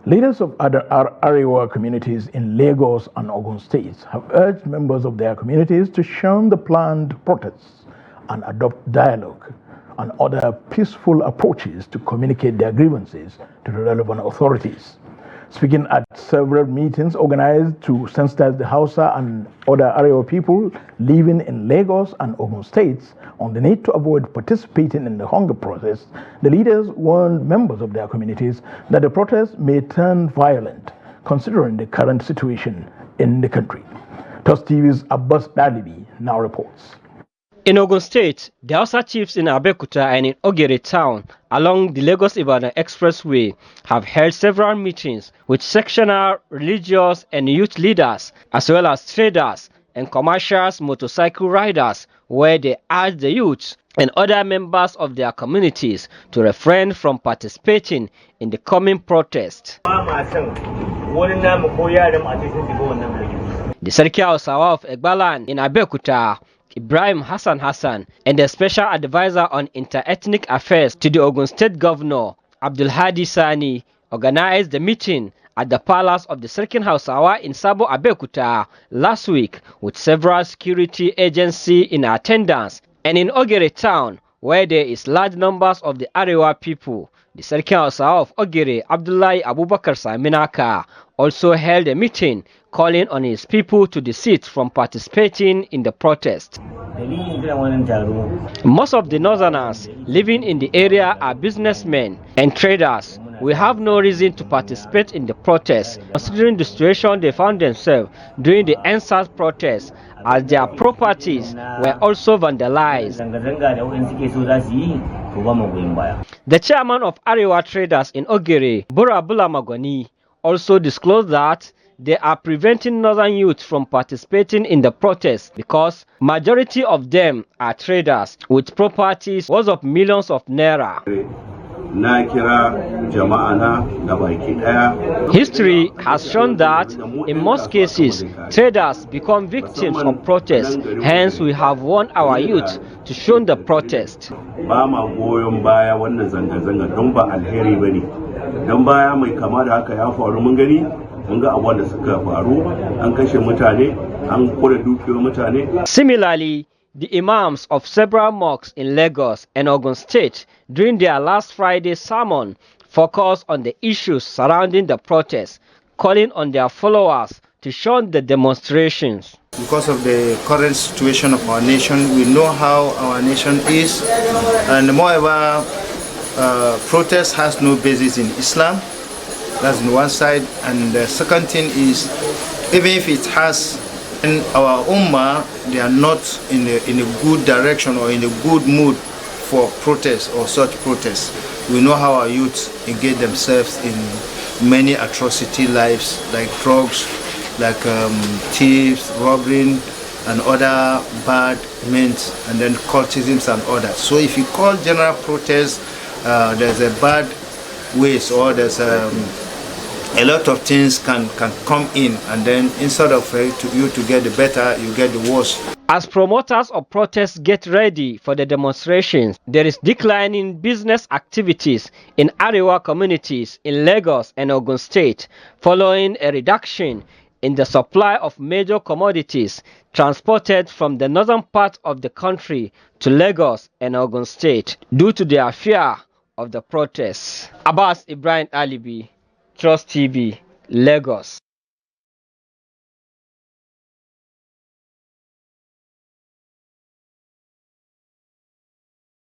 Leaders of other Arewa communities in Lagos and Ogun States have urged members of their communities to shun the planned protests and adopt dialogue and other peaceful approaches to communicate their grievances to the relevant authorities. Speaking at several meetings organized to sensitize the Hausa and other Arewa people living in Lagos and Ogun States on the need to avoid participating in the hunger process, the leaders warned members of their communities that the protests may turn violent, considering the current situation in the country. TOS TV's Abbas Dalibi now reports. In Ogun State, the Hausa chiefs in Abeokuta and in Ogere town along the Lagos-Ibadan Expressway have held several meetings with sectional, religious and youth leaders, as well as traders and commercial motorcycle riders, where they urge the youths and other members of their communities to refrain from participating in the coming protest. The Sarki Hausawa of Egbalan in Abeokuta, Ibrahim Hassan and the special advisor on inter-ethnic affairs to the Ogun State Governor, Abdul Hadi Sani, organized the meeting at the palace of the Sarkin Hausawa in Sabo Abeokuta last week, with several security agencies in attendance. And in Ogere town, where there is large numbers of the Arewa people, the Sarkin Hausawa of Ogere, Abdullahi Abubakar Saminaka, also held a meeting calling on his people to desist from participating in the protest. Most of the northerners living in the area are businessmen and traders. We have no reason to participate in the protest, considering the situation they found themselves during the NSAS protest, as their properties were also vandalized. The chairman of Arewa Traders in Ogere, Burabula Magoni, also disclosed that they are preventing northern youth from participating in the protest because majority of them are traders with properties worth of millions of naira. History has shown that in most cases, traders become victims of protests. Hence, we have warned our youth to shun the protest. Similarly, the imams of several mosques in Lagos and Ogun State during their last Friday sermon focused on the issues surrounding the protest, calling on their followers to shun the demonstrations. Because of the current situation of our nation, we know how our nation is, and moreover, protest has no basis in Islam. That's on one side, and the second thing is, even if it has, in our ummah, they are not in a good direction or in a good mood for protest or such protests. We know how our youth engage themselves in many atrocity lives, like drugs, like thieves, robbery, and other bad means, and then cultisms and others. So if you call general protest, there's a bad ways, or there's a lot of things can come in, and then instead of you to get the better, you get the worse. As promoters of protests get ready for the demonstrations, there is declining business activities in Arewa communities in Lagos and Ogun State, following a reduction in the supply of major commodities transported from the northern part of the country to Lagos and Ogun State due to their fear of the protests. Abbas Ibrahim Dalibi, TOS TV, Lagos.